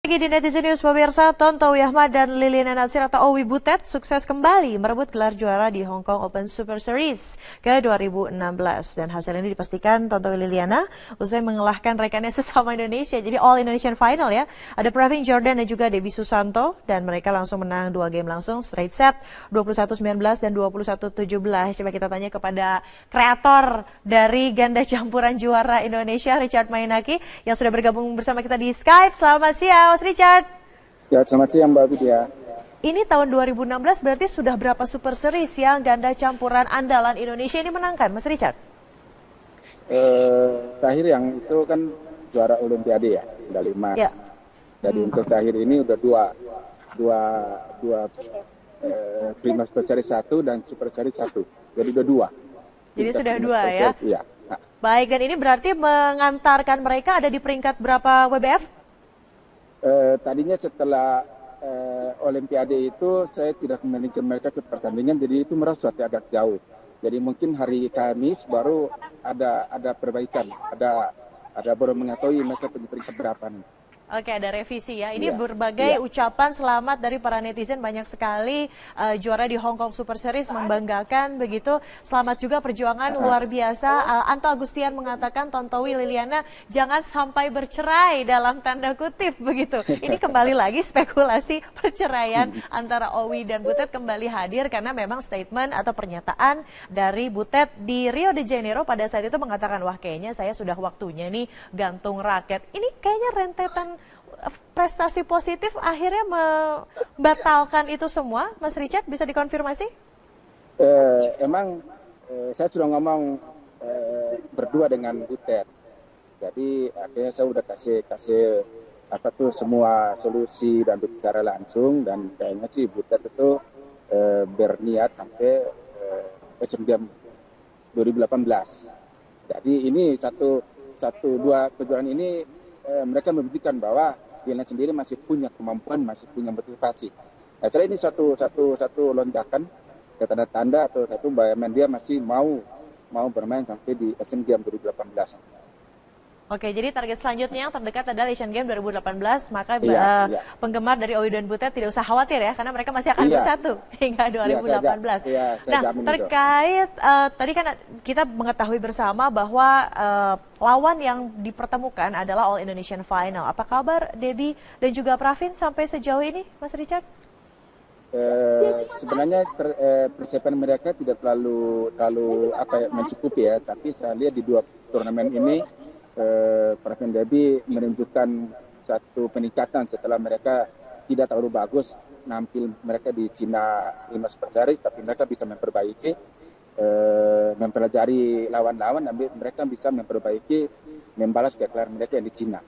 Lagi di Netizen News pemirsa, Tontowi Ahmad dan Liliana Natsir atau Owi Butet sukses kembali merebut gelar juara di Hong Kong Open Super Series ke 2016. Dan hasil ini dipastikan Tontowi Liliana usai mengalahkan rekannya sesama Indonesia. Jadi All Indonesian Final ya. Ada Pravin Jordan dan juga Debbie Susanto. Dan mereka langsung menang 2 game langsung straight set 21-19 dan 21-17. Coba kita tanya kepada kreator dari ganda campuran juara Indonesia, Richard Mainaki, yang sudah bergabung bersama kita di Skype. Selamat siang Mas Richard. Ya, selamat siang Mbak Vidya. Ini tahun 2016 berarti sudah berapa Super Series yang ganda campuran andalan Indonesia ini menangkan, Mas Richard? Terakhir yang itu kan juara Olimpiade ya, medali emas. Ya. Jadi untuk terakhir ini udah dua Prima Super Series 1 dan Super Series 1. Jadi udah 2. Jadi sudah 2 ya? Iya. Baik, dan ini berarti mengantarkan mereka ada di peringkat berapa WBF? Tadinya setelah Olimpiade itu saya tidak memiliki mereka ke pertandingan, jadi itu merosot agak jauh. Jadi mungkin hari Kamis baru ada perbaikan, ada baru mengetahui mereka peringkat berapa nih. Oke, ada revisi ya. Ini berbagai ucapan selamat dari para netizen banyak sekali. Juara di Hong Kong Super Series membanggakan begitu. Selamat juga perjuangan luar biasa. Anto Agustian mengatakan Tontowi Liliana jangan sampai bercerai dalam tanda kutip begitu. Ini kembali lagi spekulasi perceraian antara Owi dan Butet kembali hadir karena memang statement atau pernyataan dari Butet di Rio de Janeiro pada saat itu mengatakan wah kayaknya saya sudah waktunya nih gantung raket. Ini kayaknya rentetan prestasi positif akhirnya membatalkan itu semua, Mas Richard, bisa dikonfirmasi? Emang saya sudah ngomong berdua dengan Butet, jadi akhirnya saya udah kasih apa tuh semua solusi dan bicara langsung, dan kayaknya sih Butet itu berniat sampai Asian Games 2018. Jadi ini dua kejuaraan ini mereka membuktikan bahwa Liliana sendiri masih punya kemampuan, masih punya motivasi. Nah, saya ini satu lonjakan, tanda-tanda atau satu bayangan dia masih mau bermain sampai di Asian Games 2018. Oke, jadi target selanjutnya yang terdekat adalah Asian Games 2018, maka penggemar dari Owi dan Butet tidak usah khawatir ya, karena mereka masih akan bersatu hingga 2018. Nah, terkait tadi kan kita mengetahui bersama bahwa lawan yang dipertemukan adalah All Indonesian Final. Apa kabar Debbie dan juga Pravin sampai sejauh ini, Mas Richard? Sebenarnya persiapan mereka tidak terlalu mencukupi ya, tapi saya lihat di 2 turnamen ini Pravin Debbie menunjukkan satu peningkatan setelah mereka tidak terlalu bagus nampil mereka di Cina 5 Super Series, tapi mereka bisa memperbaiki, mempelajari lawan-lawan, dan mereka bisa memperbaiki, membalas kekalahan mereka yang di Cina.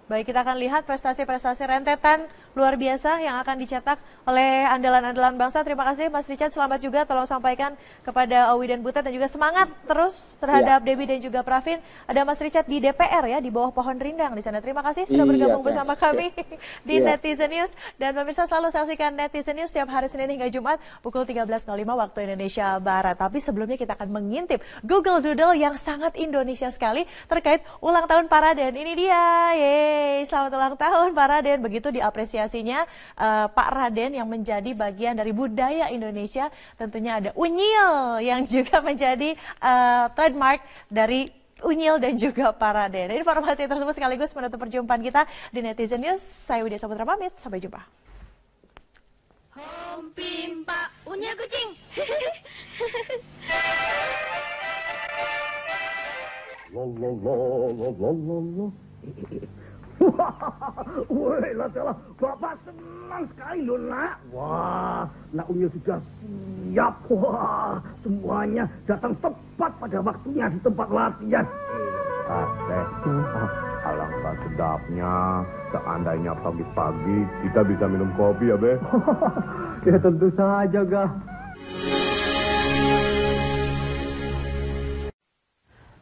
Baik, kita akan lihat prestasi-prestasi rentetan luar biasa yang akan dicetak oleh andalan-andalan bangsa. Terima kasih Mas Richard, selamat juga tolong sampaikan kepada Owi dan Butet dan juga semangat terus terhadap Debbie dan juga Pravin. Ada Mas Richard di DPR ya, di bawah pohon rindang di sana. Terima kasih sudah bergabung bersama kami di Netizen News. Dan pemirsa selalu saksikan Netizen News setiap hari Senin hingga Jumat pukul 13.05 waktu Indonesia Barat. Tapi sebelumnya kita akan mengintip Google Doodle yang sangat Indonesia sekali terkait ulang tahun Pak Raden. Ini dia, selamat ulang tahun Pak Raden. Begitu diapresiasinya Pak Raden yang menjadi bagian dari budaya Indonesia. Tentunya ada unyil yang juga menjadi trademark dari unyil dan juga Pak Raden. Informasi tersebut sekaligus menutup perjumpaan kita di Netizen News. Saya Widya Saputra pamit, sampai jumpa. Home Pimpa unyil kucing. Woi, lah, Bapak senang sekali loh, Nak. Wah, Nak Unyil sudah siap. Wah, semuanya datang tepat pada waktunya di tempat latihan. Teh, alangkah sedapnya. Seandainya pagi-pagi kita bisa minum kopi ya, Be. Ya tentu saja, Gah.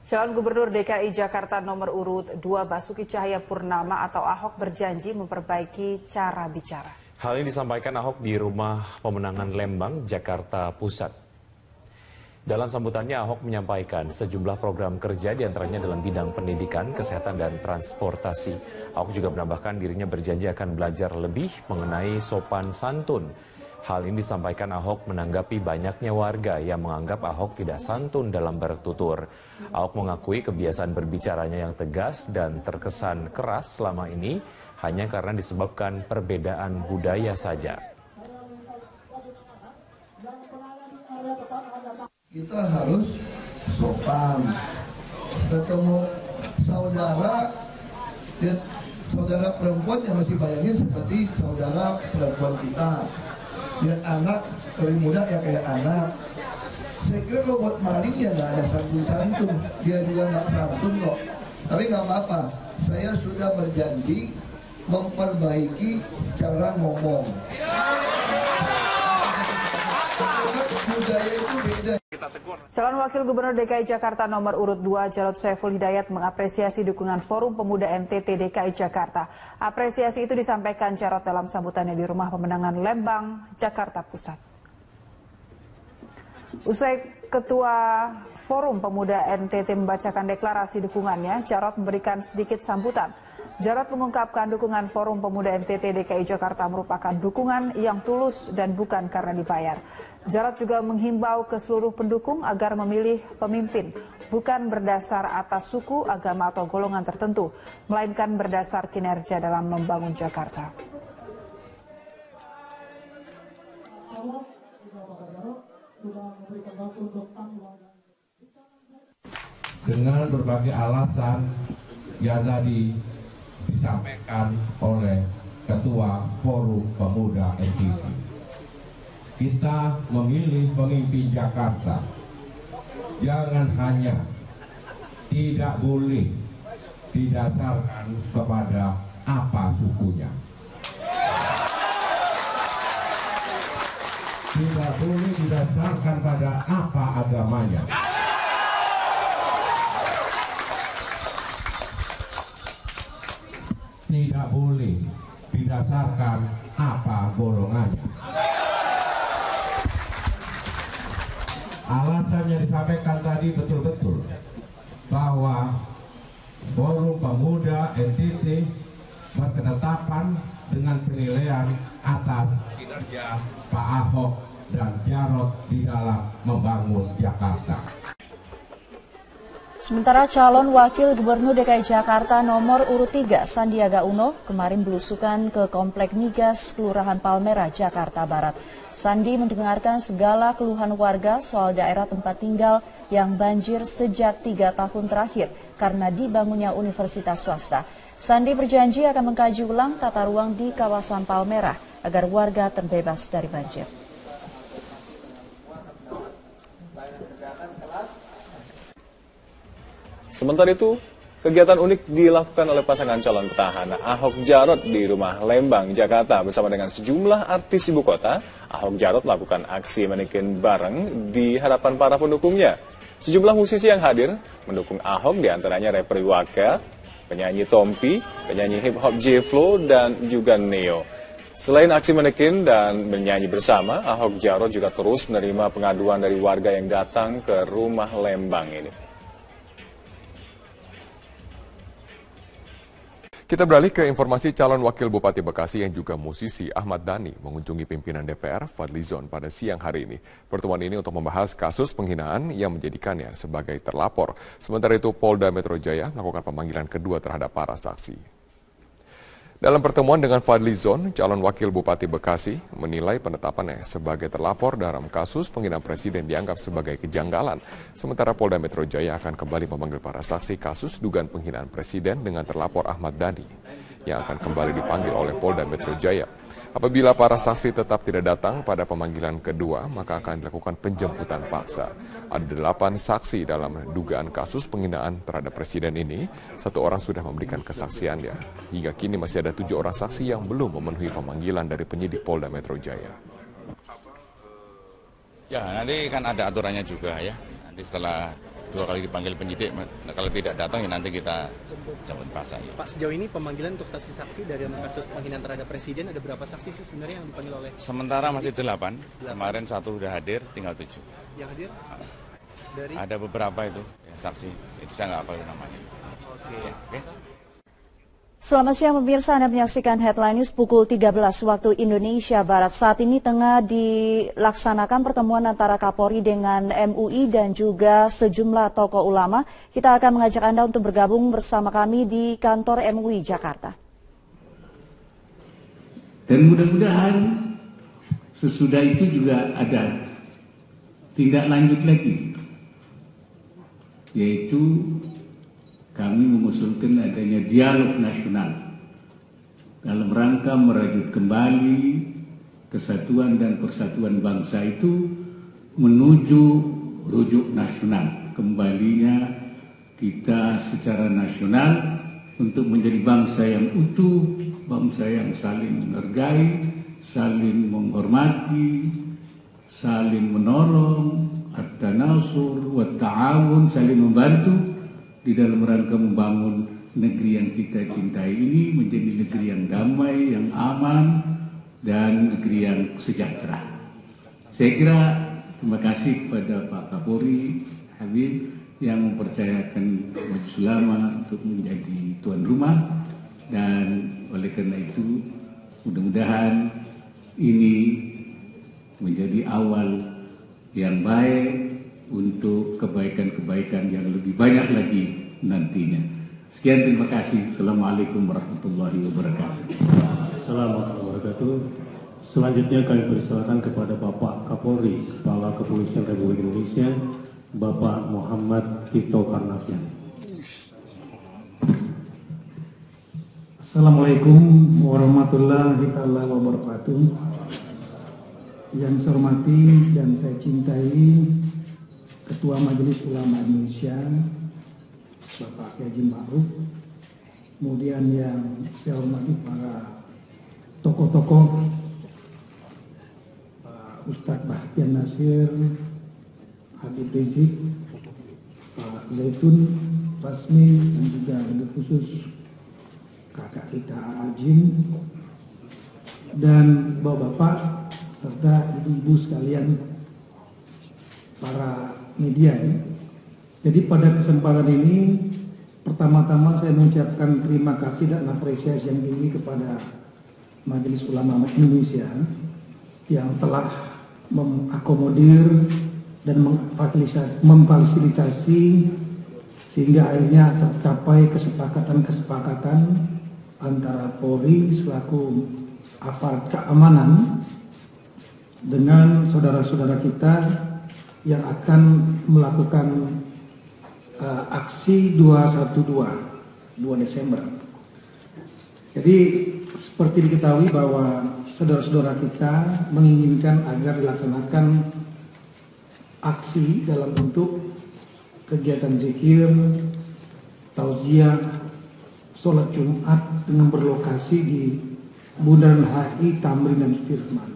Calon Gubernur DKI Jakarta nomor urut 2 Basuki Cahayapurnama atau Ahok berjanji memperbaiki cara bicara. Hal ini disampaikan Ahok di Rumah Pemenangan Lembang, Jakarta Pusat. Dalam sambutannya, Ahok menyampaikan sejumlah program kerja diantaranya dalam bidang pendidikan, kesehatan, dan transportasi. Ahok juga menambahkan dirinya berjanji akan belajar lebih mengenai sopan santun. Hal ini disampaikan Ahok menanggapi banyaknya warga yang menganggap Ahok tidak santun dalam bertutur. Ahok mengakui kebiasaan berbicaranya yang tegas dan terkesan keras selama ini hanya karena disebabkan perbedaan budaya saja. Kita harus sopan, ketemu saudara perempuan yang masih bayangin seperti saudara perempuan kita, lihat anak lebih muda ya kayak anak. Saya kira kalau buat maling ya nggak ada santun-santun, dia juga nggak santun kok. Tapi nggak apa-apa, saya sudah berjanji memperbaiki cara ngomong. Budaya itu beda. Calon Wakil Gubernur DKI Jakarta nomor urut 2 Jarod Saiful Hidayat mengapresiasi dukungan Forum Pemuda NTT DKI Jakarta. Apresiasi itu disampaikan Jarod dalam sambutannya di Rumah Pemenangan Lembang, Jakarta Pusat. Usai Ketua Forum Pemuda NTT membacakan deklarasi dukungannya, Jarod memberikan sedikit sambutan. Jarod mengungkapkan dukungan Forum Pemuda NTT DKI Jakarta merupakan dukungan yang tulus dan bukan karena dibayar. Jarod juga menghimbau ke seluruh pendukung agar memilih pemimpin bukan berdasar atas suku, agama, atau golongan tertentu, melainkan berdasar kinerja dalam membangun Jakarta. Dengan berbagai alasan yang tadi disampaikan oleh Ketua Forum Pemuda NTT, kita memilih pemimpin Jakarta jangan hanya tidak boleh didasarkan kepada apa sukunya, tidak boleh didasarkan pada apa agamanya, tidak boleh didasarkan apa golongannya. Alasan yang disampaikan tadi betul-betul bahwa Forum Pemuda NTT berketetapan dengan penilaian atas kinerja Pak Ahok dan Jarod di dalam membangun Jakarta. Sementara calon wakil gubernur DKI Jakarta nomor urut 3 Sandiaga Uno kemarin belusukan ke Komplek Migas Kelurahan Palmerah, Jakarta Barat. Sandi mendengarkan segala keluhan warga soal daerah tempat tinggal yang banjir sejak 3 tahun terakhir karena dibangunnya universitas swasta. Sandi berjanji akan mengkaji ulang tata ruang di kawasan Palmerah agar warga terbebas dari banjir. Sementara itu, kegiatan unik dilakukan oleh pasangan calon petahana Ahok Jarot di Rumah Lembang, Jakarta bersama dengan sejumlah artis ibu kota. Ahok Jarot melakukan aksi manekin bareng di hadapan para pendukungnya. Sejumlah musisi yang hadir mendukung Ahok diantaranya rapper Iwaka, penyanyi Tompi, penyanyi hip hop J-Flow, dan juga Neo. Selain aksi manekin dan menyanyi bersama, Ahok Jarot juga terus menerima pengaduan dari warga yang datang ke Rumah Lembang ini. Kita beralih ke informasi calon wakil Bupati Bekasi yang juga musisi Ahmad Dhani mengunjungi pimpinan DPR Fadlizon pada siang hari ini. Pertemuan ini untuk membahas kasus penghinaan yang menjadikannya sebagai terlapor. Sementara itu Polda Metro Jaya melakukan pemanggilan kedua terhadap para saksi. Dalam pertemuan dengan Fadlizon, calon wakil Bupati Bekasi menilai penetapannya sebagai terlapor dalam kasus penghinaan presiden dianggap sebagai kejanggalan. Sementara Polda Metro Jaya akan kembali memanggil para saksi kasus dugaan penghinaan presiden dengan terlapor Ahmad Dhani yang akan kembali dipanggil oleh Polda Metro Jaya. Apabila para saksi tetap tidak datang pada pemanggilan kedua, maka akan dilakukan penjemputan paksa. Ada 8 saksi dalam dugaan kasus penghinaan terhadap presiden ini. 1 orang sudah memberikan kesaksiannya. Hingga kini masih ada 7 orang saksi yang belum memenuhi pemanggilan dari penyidik Polda Metro Jaya. Ya, nanti kan ada aturannya juga ya. Nanti setelah 2 kali dipanggil penyidik, kalau tidak datang ya nanti kita jemput paksa. Ya. Pak, sejauh ini pemanggilan untuk saksi-saksi dari kasus penghinaan terhadap presiden ada berapa saksi sih sebenarnya yang dipanggil oleh? Sementara masih 8. Kemarin 1 sudah hadir, tinggal 7. Yang hadir? Ada beberapa itu ya, saksi. Itu saya nggak hafal namanya. Oke. Selamat siang pemirsa, Anda menyaksikan Headline News pukul 13 waktu Indonesia Barat. Saat ini tengah dilaksanakan pertemuan antara Kapolri dengan MUI dan juga sejumlah tokoh ulama. Kita akan mengajak Anda untuk bergabung bersama kami di kantor MUI Jakarta. Dan mudah-mudahan sesudah itu juga ada tindak lanjut lagi, yaitu kami mengusulkan adanya dialog nasional dalam rangka merajut kembali kesatuan dan persatuan bangsa itu menuju rujuk nasional. Kembalinya kita secara nasional untuk menjadi bangsa yang utuh, bangsa yang saling menghargai, saling menghormati, saling menolong, at-tanasur, wat-ta'awun, saling membantu di dalam rangka membangun negeri yang kita cintai ini menjadi negeri yang damai, yang aman, dan negeri yang sejahtera. Saya kira terima kasih kepada Pak Kapolri Habib yang mempercayakan Majelis Ulama untuk menjadi tuan rumah, dan oleh karena itu mudah-mudahan ini menjadi awal yang baik untuk kebaikan-kebaikan yang lebih banyak lagi nantinya. Sekian, terima kasih. Assalamualaikum warahmatullahi wabarakatuh. Assalamualaikum warahmatullahi wabarakatuh. Selanjutnya kami persilakan kepada Bapak Kapolri, Kepala Kepolisian Republik Indonesia, Bapak Muhammad Tito Karnavian. Assalamualaikum warahmatullahi wabarakatuh. Yang saya hormati dan saya cintai Ketua Majelis Ulama Indonesia, Bapak Kiai Haji Ma'ruf, kemudian yang saya hormati para tokoh-tokoh, Pak Ustadz Bahtiar Nasir, Habib Rizik, Pak Zaitun Rasmi, dan juga lebih khusus kakak kita Ajin, dan bapak-bapak serta ibu-ibu sekalian para media. Jadi pada kesempatan ini pertama-tama saya mengucapkan terima kasih dan apresiasi yang tinggi kepada Majelis Ulama Indonesia yang telah mengakomodir dan memfasilitasi sehingga akhirnya tercapai kesepakatan-kesepakatan antara Polri selaku aparat keamanan dengan saudara-saudara kita yang akan melakukan aksi 212 Desember. Jadi seperti diketahui bahwa saudara-saudara kita menginginkan agar dilaksanakan aksi dalam bentuk kegiatan zikir, tauziah, sholat Jumat dengan berlokasi di Bundaran HI, Tamrin dan Sudirman.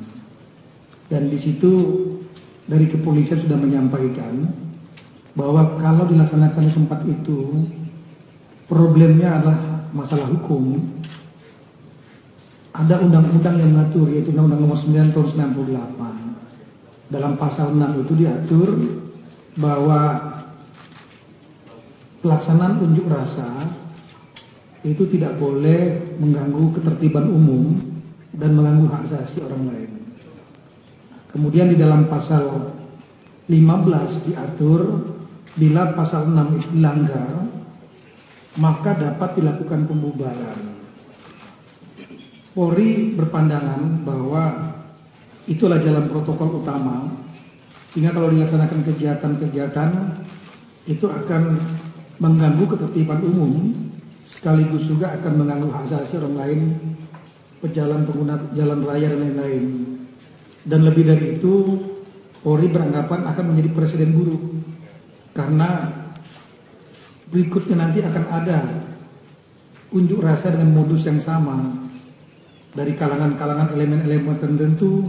Dan di situ dari kepolisian sudah menyampaikan bahwa kalau dilaksanakan di tempat itu problemnya adalah masalah hukum. Ada undang-undang yang mengatur, yaitu Undang-Undang Nomor 9 Tahun 98. Dalam pasal 6 itu diatur bahwa pelaksanaan unjuk rasa itu tidak boleh mengganggu ketertiban umum dan mengganggu hak asasi orang lain. Kemudian di dalam pasal 15 diatur bila pasal 6 itu dilanggar maka dapat dilakukan pembubaran. Polri berpandangan bahwa itulah jalan protokol utama, sehingga kalau dilaksanakan kegiatan-kegiatan itu akan mengganggu ketertiban umum sekaligus juga akan mengganggu hak asasi orang lain, pejalan pengguna jalan raya dan lain-lain. Dan lebih dari itu, Polri beranggapan akan menjadi presiden buruk karena berikutnya nanti akan ada unjuk rasa dengan modus yang sama dari kalangan-kalangan elemen-elemen tertentu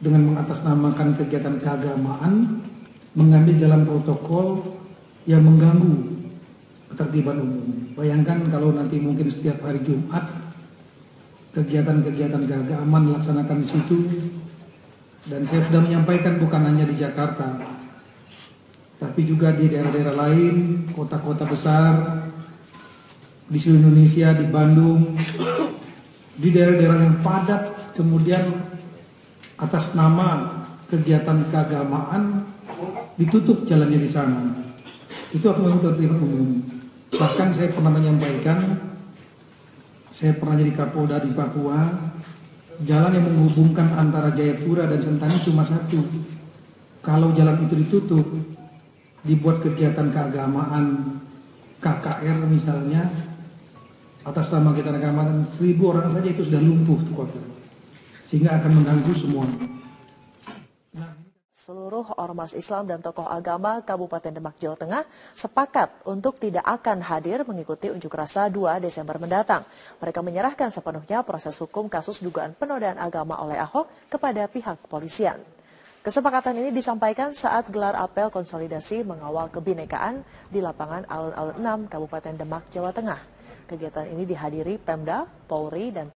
dengan mengatasnamakan kegiatan keagamaan, mengambil jalan protokol yang mengganggu ketertiban umum. Bayangkan kalau nanti mungkin setiap hari Jumat kegiatan-kegiatan keagamaan dilaksanakan di situ. Dan saya sudah menyampaikan bukan hanya di Jakarta, tapi juga di daerah-daerah lain, kota-kota besar, di seluruh Indonesia, di Bandung, di daerah-daerah yang padat, kemudian atas nama kegiatan keagamaan ditutup jalannya di sana. Itu akan mengganggu tertiban umum. Bahkan saya pernah menyampaikan, saya pernah jadi Kapolda di Papua, jalan yang menghubungkan antara Jayapura dan Sentani cuma satu. Kalau jalan itu ditutup, dibuat kegiatan keagamaan, KKR misalnya, atas nama kegiatan keagamaan 1.000 orang saja itu sudah lumpuh tuh kota. Sehingga akan mengganggu semua. Seluruh ormas Islam dan tokoh agama Kabupaten Demak, Jawa Tengah sepakat untuk tidak akan hadir mengikuti unjuk rasa 2 Desember mendatang. Mereka menyerahkan sepenuhnya proses hukum kasus dugaan penodaan agama oleh Ahok kepada pihak kepolisian. Kesepakatan ini disampaikan saat gelar apel konsolidasi mengawal kebinekaan di lapangan Alun-Alun 6 Kabupaten Demak, Jawa Tengah. Kegiatan ini dihadiri Pemda, Polri, dan